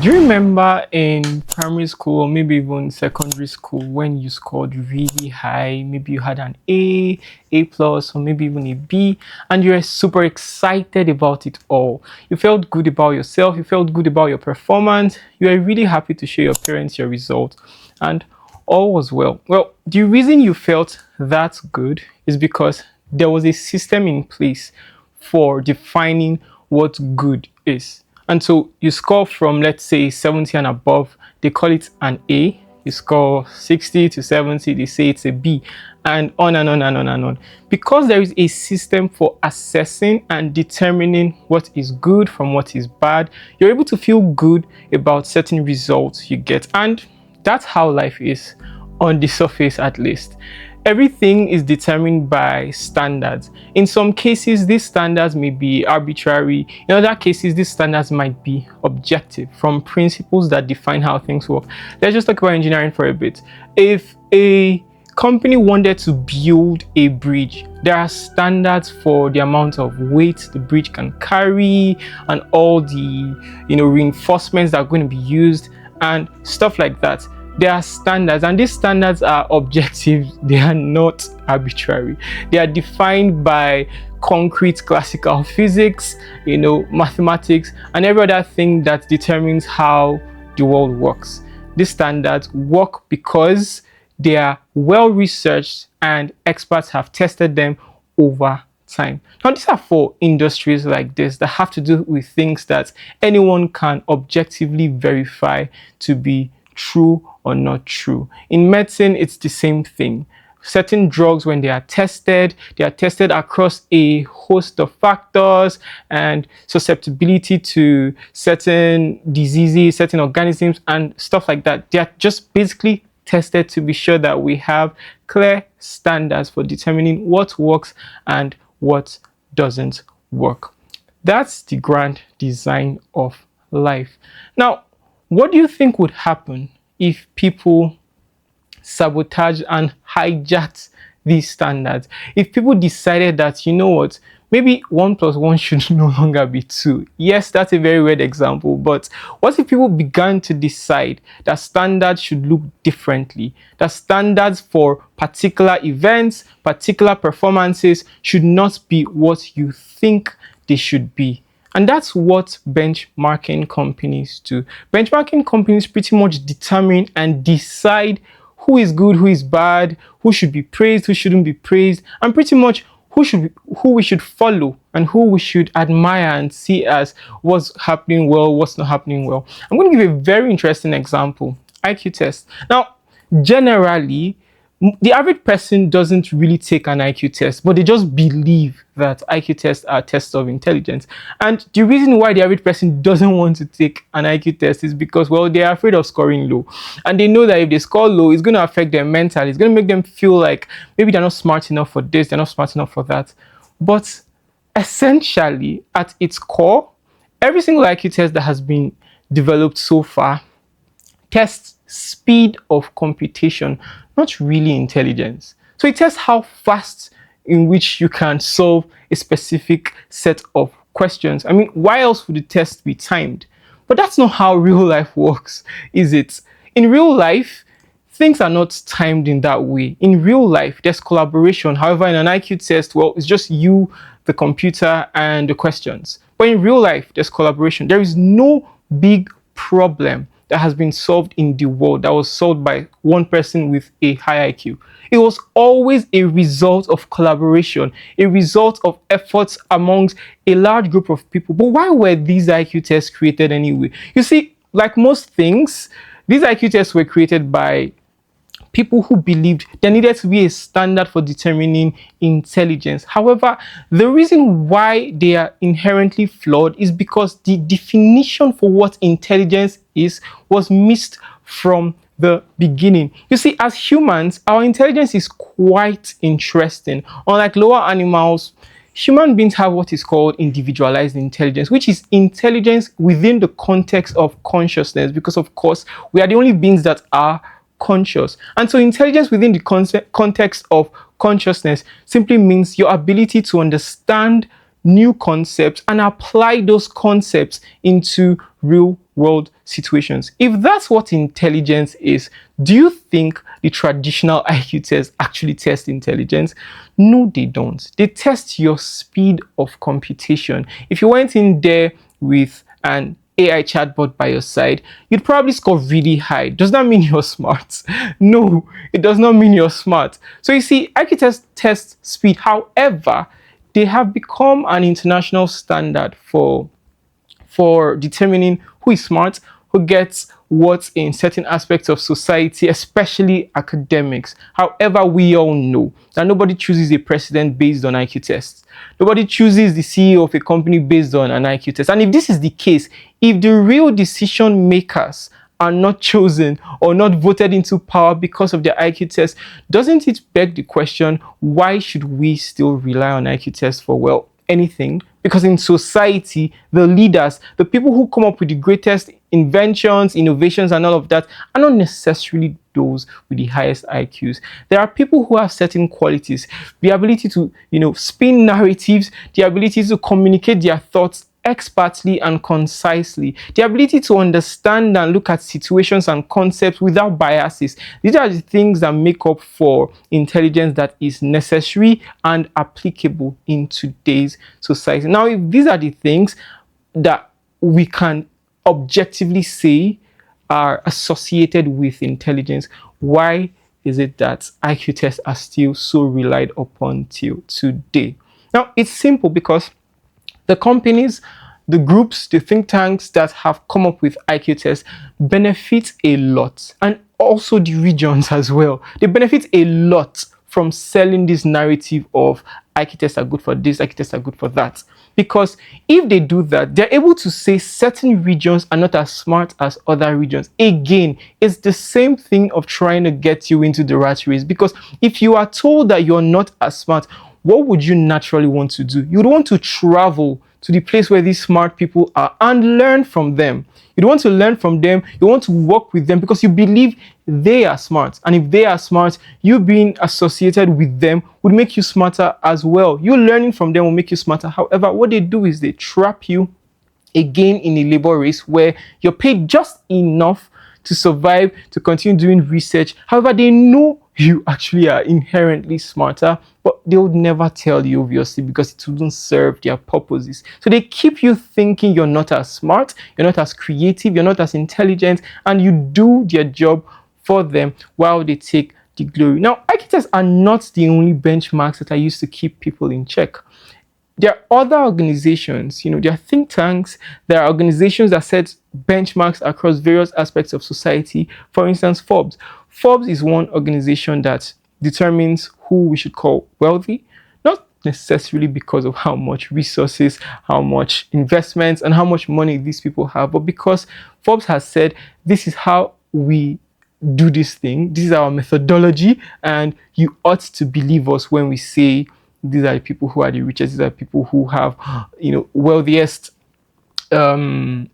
Do you remember in primary school or maybe even secondary school when you scored really high? Maybe you had an A plus, or maybe even a B, and you were super excited about it all. You felt good about yourself, you felt good about your performance, you were really happy to show your parents your result, and all was well. Well, the reason you felt that good is because there was a system in place for defining what good is. And so you score from, let's say, 70 and above, they call it an A. You score 60 to 70, they say it's a B, and on and on and on and on. Because there is a system for assessing and determining what is good from what is bad, you're able to feel good about certain results you get. And that's how life is, on the surface at least. Everything is determined by standards. In some cases, these standards may be arbitrary. In other cases, these standards might be objective, from principles that define how things work. Let's just talk about engineering for a bit. If a company wanted to build a bridge, there are standards for the amount of weight the bridge can carry and all the reinforcements that are going to be used and stuff like that. There are standards, and these standards are objective. They are not arbitrary. They are defined by concrete classical physics, mathematics, and every other thing that determines how the world works. These standards work because they are well researched and experts have tested them over time. Now, these are for industries like this that have to do with things that anyone can objectively verify to be true or not true. In medicine, it's the same thing. Certain drugs, when they are tested across a host of factors and susceptibility to certain diseases, certain organisms, and stuff like that. They are just basically tested to be sure that we have clear standards for determining what works and what doesn't work. That's the grand design of life. Now, what do you think would happen if people sabotage and hijacked these standards? If people decided that, maybe 1 plus 1 should no longer be 2. Yes, that's a very weird example, but what if people began to decide that standards should look differently? That standards for particular events, particular performances should not be what you think they should be. And that's what benchmarking companies do. Benchmarking companies pretty much determine and decide who is good, who is bad, who should be praised, who shouldn't be praised, and pretty much who we should follow and who we should admire and see as what's happening well, what's not happening well. I'm going to give a very interesting example. IQ test. Now, generally, the average person doesn't really take an IQ test, but they just believe that IQ tests are tests of intelligence. And the reason why the average person doesn't want to take an IQ test is because, well, they're afraid of scoring low. And they know that if they score low, it's going to affect them mentally. It's going to make them feel like maybe they're not smart enough for this, they're not smart enough for that. But essentially, at its core, every single IQ test that has been developed so far tests speed of computation, not really intelligence. So it tests how fast in which you can solve a specific set of questions. I mean, why else would the test be timed? But that's not how real life works, is it? In real life, things are not timed in that way. In real life, there's collaboration. However, in an IQ test, well, it's just you, the computer, and the questions. But in real life, there's collaboration. There is no big problem that has been solved in the world that was solved by one person with a high IQ. It was always a result of collaboration, a result of efforts amongst a large group of people. But why were these IQ tests created anyway? You see, like most things, these IQ tests were created by people who believed there needed to be a standard for determining intelligence. However, the reason why they are inherently flawed is because the definition for what intelligence is was missed from the beginning. You see, as humans, our intelligence is quite interesting. Unlike lower animals, human beings have what is called individualized intelligence, which is intelligence within the context of consciousness, because of course, we are the only beings that are conscious. And so intelligence within the context of consciousness simply means your ability to understand new concepts and apply those concepts into real world situations. If that's what intelligence is, do you think the traditional IQ tests actually test intelligence? No, they don't. They test your speed of computation. If you went in there with an AI chatbot by your side, you'd probably score really high. Does that mean you're smart? No, it does not mean you're smart. So you see, IQ tests test speed. However, they have become an international standard for determining who is smart, who gets what in certain aspects of society, especially academics. However, we all know that nobody chooses a president based on IQ tests. Nobody chooses the CEO of a company based on an IQ test. And if this is the case, if the real decision makers are not chosen or not voted into power because of their IQ test, doesn't it beg the question, why should we still rely on IQ tests for, well, anything? Because in society, the leaders, the people who come up with the greatest inventions, innovations, and all of that are not necessarily those with the highest IQs. There are people who have certain qualities, the ability to, spin narratives, the ability to communicate their thoughts expertly and concisely, the ability to understand and look at situations and concepts without biases. These are the things that make up for intelligence that is necessary and applicable in today's society. Now, if these are the things that we can objectively say are associated with intelligence, why is it that IQ tests are still so relied upon till today? Now, it's simple because the companies, the groups, the think tanks that have come up with IQ tests benefit a lot, and also the regions as well. They benefit a lot from selling this narrative of IQ tests are good for this, IQ tests are good for that. Because if they do that, they're able to say certain regions are not as smart as other regions. Again, it's the same thing of trying to get you into the rat race. Because if you are told that you're not as smart, what would you naturally want to do? You'd want to travel to the place where these smart people are and learn from them. You want to learn from them, you want to work with them because you believe they are smart. And if they are smart, you being associated with them would make you smarter as well. You learning from them will make you smarter. However, what they do is they trap you again in a labor race where you're paid just enough to survive, to continue doing research. However, they know you actually are inherently smarter, but they would never tell you, obviously, because it wouldn't serve their purposes. So they keep you thinking you're not as smart, you're not as creative, you're not as intelligent, and you do their job for them while they take the glory. Now, IQ tests are not the only benchmarks that are used to keep people in check. There are other organizations, there are think tanks, there are organizations that set benchmarks across various aspects of society. For instance, Forbes. Forbes is one organization that determines who we should call wealthy, not necessarily because of how much resources, how much investments, and how much money these people have, but because Forbes has said, this is how we do this thing, this is our methodology, and you ought to believe us when we say these are the people who are the richest, these are the people who have, wealthiest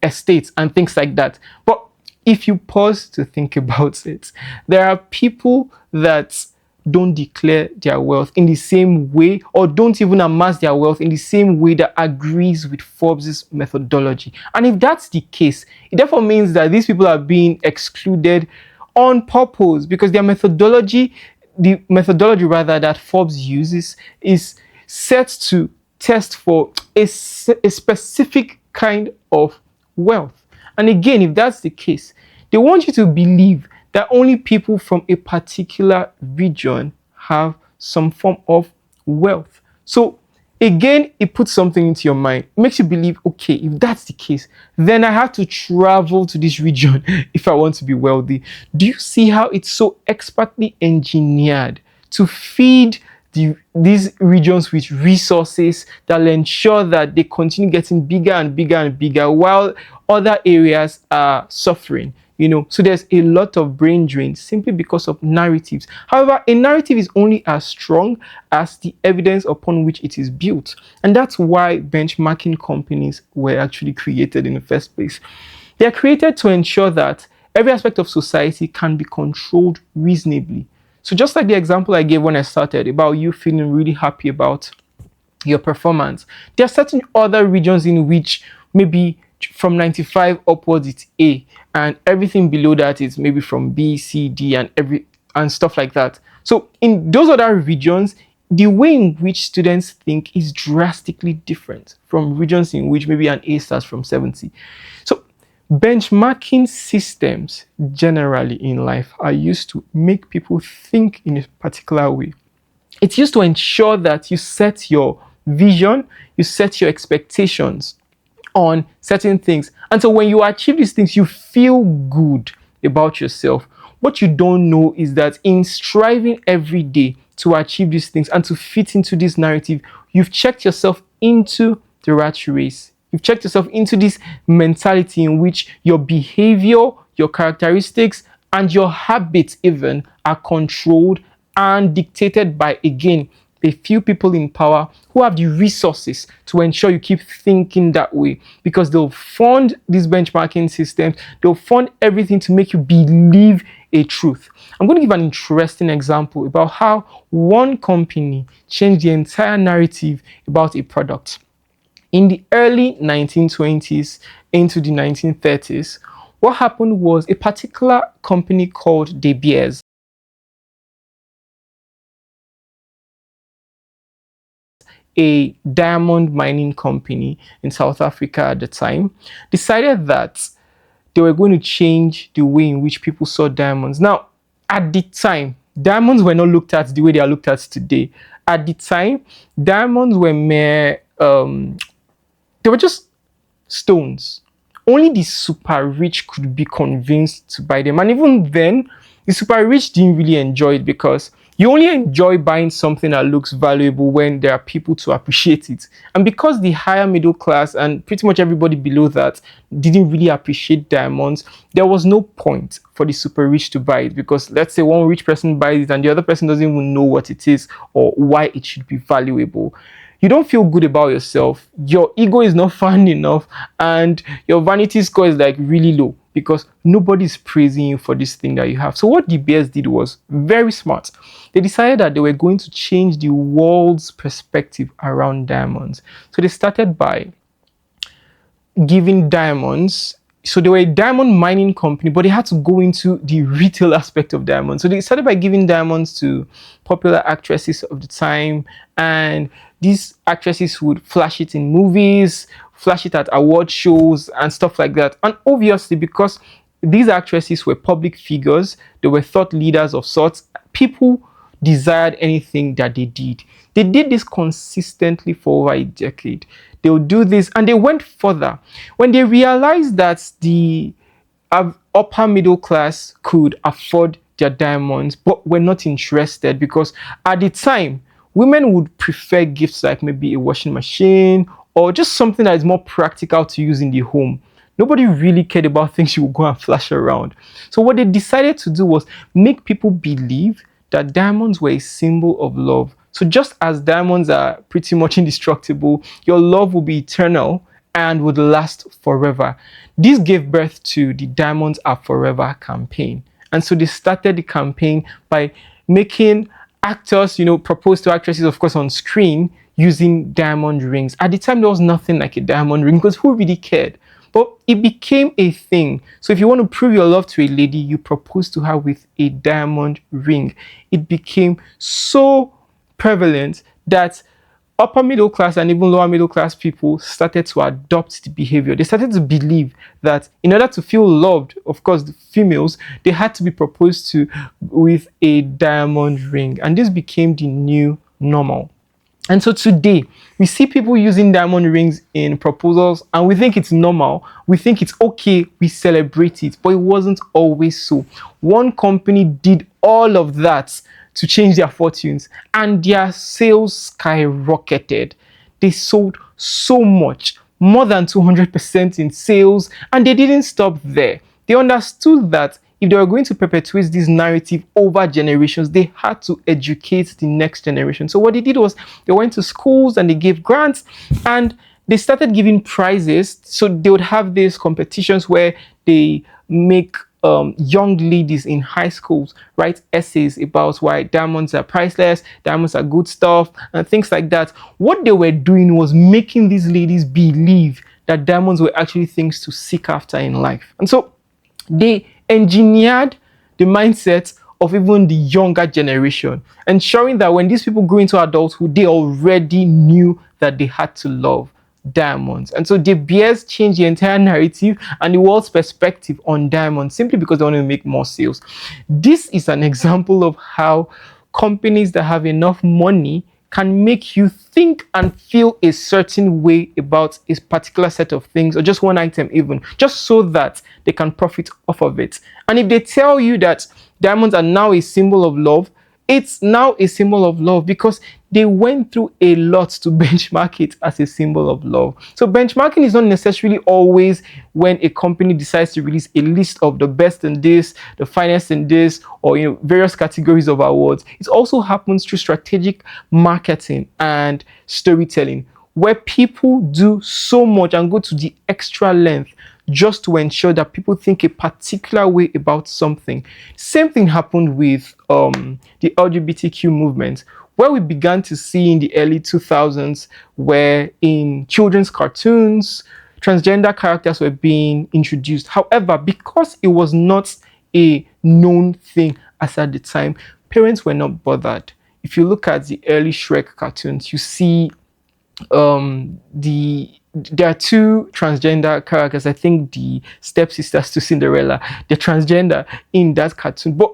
estates and things like that. But if you pause to think about it, there are people that don't declare their wealth in the same way, or don't even amass their wealth in the same way that agrees with Forbes' methodology. And if that's the case, it therefore means that these people are being excluded on purpose, because their methodology, the methodology rather that Forbes uses, is set to test for a specific kind of wealth. And again, if that's the case, they want you to believe that only people from a particular region have some form of wealth. So again, it puts something into your mind. It makes you believe, okay, if that's the case, then I have to travel to this region if I want to be wealthy. Do you see how it's so expertly engineered to feed these regions with resources that will ensure that they continue getting bigger and bigger and bigger while other areas are suffering? So there's a lot of brain drain simply because of narratives. However, a narrative is only as strong as the evidence upon which it is built. And that's why benchmarking companies were actually created in the first place. They are created to ensure that every aspect of society can be controlled reasonably. So just like the example I gave when I started about you feeling really happy about your performance. There are certain other regions in which maybe from 95 upwards it's A, and everything below that is maybe from B, C, D, and stuff like that. So in those other regions, the way in which students think is drastically different from regions in which maybe an A starts from 70. So benchmarking systems generally in life are used to make people think in a particular way. It's used to ensure that you set your vision, you set your expectations on certain things. And so when you achieve these things, you feel good about yourself. What you don't know is that in striving every day to achieve these things and to fit into this narrative, you've checked yourself into the rat race. You've checked yourself into this mentality in which your behavior, your characteristics, and your habits even are controlled and dictated by, again, a few people in power who have the resources to ensure you keep thinking that way, because they'll fund these benchmarking systems, they'll fund everything to make you believe a truth. I'm going to give an interesting example about how one company changed the entire narrative about a product. In the early 1920s into the 1930s, what happened was a particular company called De Beers, a diamond mining company in South Africa at the time, decided that they were going to change the way in which people saw diamonds. Now, at the time, diamonds were not looked at the way they are looked at today. At the time, diamonds were mere, they were just stones. Only the super rich could be convinced to buy them. And even then, the super rich didn't really enjoy it, because you only enjoy buying something that looks valuable when there are people to appreciate it. And because the higher middle class and pretty much everybody below that didn't really appreciate diamonds, there was no point for the super rich to buy it, because let's say one rich person buys it and the other person doesn't even know what it is or why it should be valuable. You don't feel good about yourself, your ego is not fine enough, and your vanity score is like really low because nobody's praising you for this thing that you have. So what the Bears did was very smart. They decided that they were going to change the world's perspective around diamonds. So they started by giving diamonds. So they were a diamond mining company, but they had to go into the retail aspect of diamonds. So they started by giving diamonds to popular actresses of the time, and these actresses would flash it in movies, flash it at award shows and stuff like that. And obviously, because these actresses were public figures, they were thought leaders of sorts, people desired anything that they did. They did this consistently for over a decade. They would do this, and they went further. When they realized that the upper middle class could afford their diamonds, but were not interested, because at the time, women would prefer gifts like maybe a washing machine or just something that is more practical to use in the home. Nobody really cared about things you would go and flash around. So what they decided to do was make people believe that diamonds were a symbol of love. So just as diamonds are pretty much indestructible, your love will be eternal and would last forever. This gave birth to the Diamonds Are Forever campaign. And so they started the campaign by making actors, propose to actresses, of course, on screen using diamond rings. At the time, there was nothing like a diamond ring, because who really cared? But it became a thing. So if you want to prove your love to a lady, you propose to her with a diamond ring. It became so prevalent that upper middle class and even lower middle class people started to adopt the behavior. They started to believe that in order to feel loved, of course, the females, they had to be proposed to with a diamond ring. And this became the new normal. And so today, we see people using diamond rings in proposals, and we think it's normal. We think it's okay. We celebrate it. But it wasn't always so. One company did all of that to change their fortunes, and their sales skyrocketed. They sold so much, more than 200% in sales, and they didn't stop there. They understood that if they were going to perpetuate this narrative over generations, they had to educate the next generation. So what they did was they went to schools and they gave grants, and they started giving prizes. So they would have these competitions where they make young ladies in high schools write essays about why diamonds are priceless, diamonds are good stuff, and things like that. What they were doing was making these ladies believe that diamonds were actually things to seek after in life. And so they engineered the mindset of even the younger generation, ensuring that when these people grew into adulthood, they already knew that they had to love diamonds. And so De Beers changed the entire narrative and the world's perspective on diamonds simply because they want to make more sales. This is an example of how companies that have enough money can make you think and feel a certain way about a particular set of things or just one item, even just so that they can profit off of it. And if they tell you that diamonds are now a symbol of love, it's now a symbol of love because they went through a lot to benchmark it as a symbol of love. So benchmarking is not necessarily always when a company decides to release a list of the best in this, the finest in this, or various categories of awards. It also happens through strategic marketing and storytelling, where people do so much and go to the extra length just to ensure that people think a particular way about something. Same thing happened with the LGBTQ movement, where we began to see in the early 2000s, where in children's cartoons, transgender characters were being introduced. However, because it was not a known thing as at the time, parents were not bothered. If you look at the early Shrek cartoons, you see there are two transgender characters. I think the stepsisters to Cinderella, they're transgender in that cartoon. But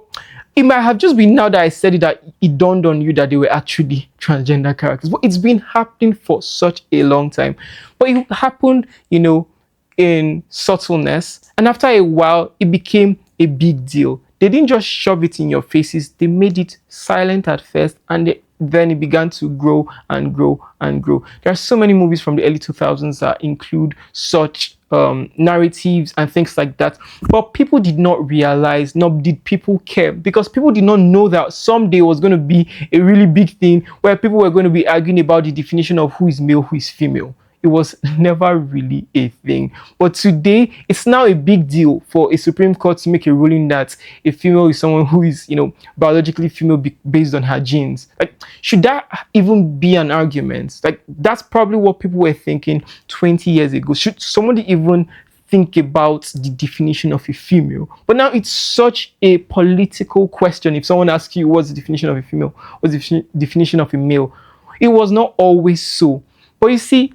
it might have just been now that I said it that it dawned on you that they were actually transgender characters. But it's been happening for such a long time. But it happened, in subtleness. And after a while, it became a big deal. They didn't just shove it in your faces. They made it silent at first, and then it began to grow and grow and grow. There are so many movies from the early 2000s that include such narratives and things like that. But people did not realize, nor did people care, because people did not know that someday was going to be a really big thing where people were going to be arguing about the definition of who is male, who is female. It was never really a thing. But today, it's now a big deal for a Supreme Court to make a ruling that a female is someone who is, biologically female based on her genes. Like, should that even be an argument? Like, that's probably what people were thinking 20 years ago. Should somebody even think about the definition of a female? But now it's such a political question. If someone asks you what's the definition of a female, what's the definition of a male, it was not always so. But you see,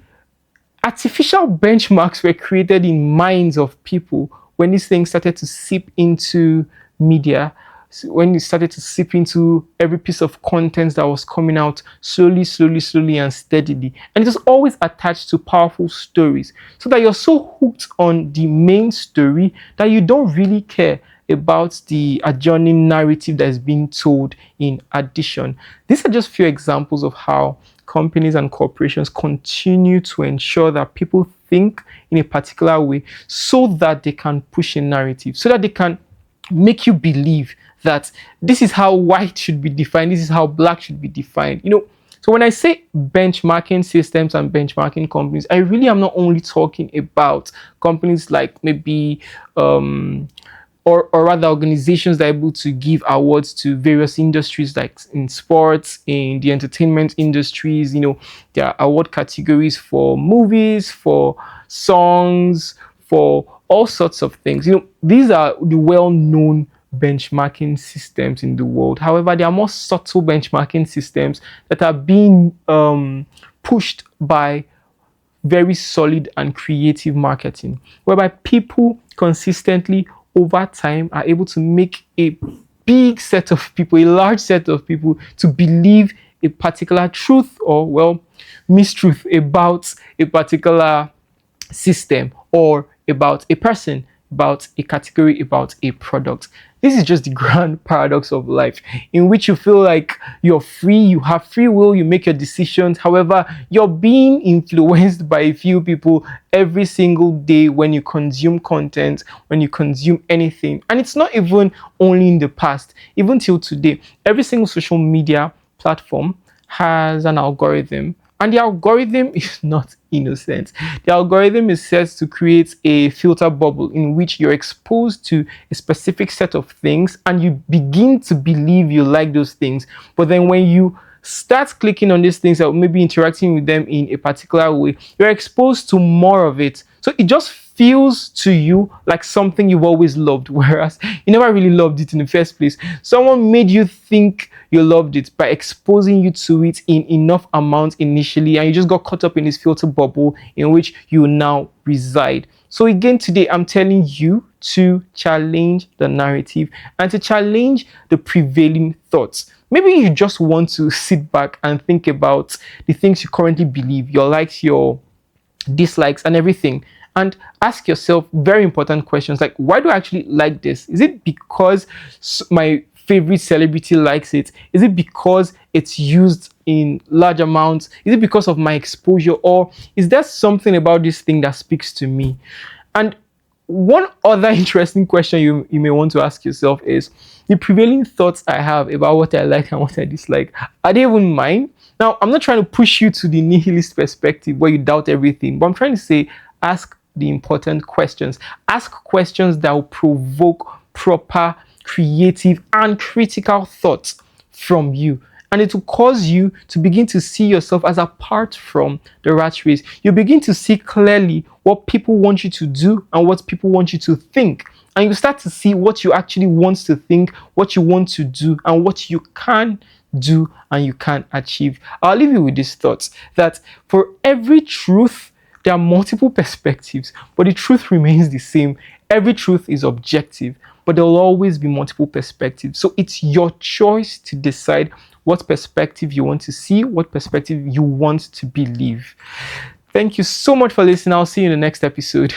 artificial benchmarks were created in minds of people when these things started to seep into media, when it started to seep into every piece of content that was coming out slowly, and steadily. And it was always attached to powerful stories, so that you're so hooked on the main story that you don't really care about the adjoining narrative that is being told in addition. These are just few examples of how companies and corporations continue to ensure that people think in a particular way so that they can push a narrative, so that they can make you believe that this is how white should be defined, this is how black should be defined. So when I say benchmarking systems and benchmarking companies, I really am not only talking about companies like maybe or rather organizations that are able to give awards to various industries, like in sports, in the entertainment industries. There are award categories for movies, for songs, for all sorts of things. These are the well-known benchmarking systems in the world. However, there are more subtle benchmarking systems that are being pushed by very solid and creative marketing, whereby people consistently over time are able to make a big set of people, a large set of people, to believe a particular truth or, mistruth about a particular system or about a person, about a category, about a product. This is just the grand paradox of life, in which you feel like you're free, you have free will, you make your decisions. However, you're being influenced by a few people every single day when you consume content, when you consume anything. And it's not even only in the past, even till today. Every single social media platform has an algorithm, And the algorithm is not innocent. The algorithm is set to create a filter bubble in which you're exposed to a specific set of things and you begin to believe you like those things. But then when you start clicking on these things or maybe interacting with them in a particular way, you're exposed to more of it. So it just feels to you like something you've always loved, whereas you never really loved it in the first place. Someone made you think you loved it by exposing you to it in enough amount initially, and you just got caught up in this filter bubble in which you now reside. So again, today I'm telling you to challenge the narrative and to challenge the prevailing thoughts. Maybe you just want to sit back and think about the things you currently believe, your likes, your dislikes, and everything, and ask yourself very important questions like, why do I actually like this? Is it because my favorite celebrity likes it? Is it because it's used in large amounts? Is it because of my exposure? Or is there something about this thing that speaks to me? And one other interesting question you may want to ask yourself is, the prevailing thoughts I have about what I like and what I dislike, are they even mine? Now, I'm not trying to push you to the nihilist perspective where you doubt everything, but I'm trying to say, ask the important questions. Ask questions that will provoke proper, creative, and critical thoughts from you. And it will cause you to begin to see yourself as apart from the rat race. You begin to see clearly what people want you to do and what people want you to think. And you start to see what you actually want to think, what you want to do, and what you can do and you can achieve. I'll leave you with these thoughts that for every truth, there are multiple perspectives, but the truth remains the same. Every truth is objective, but there will always be multiple perspectives. So it's your choice to decide what perspective you want to see, what perspective you want to believe. Thank you so much for listening. I'll see you in the next episode.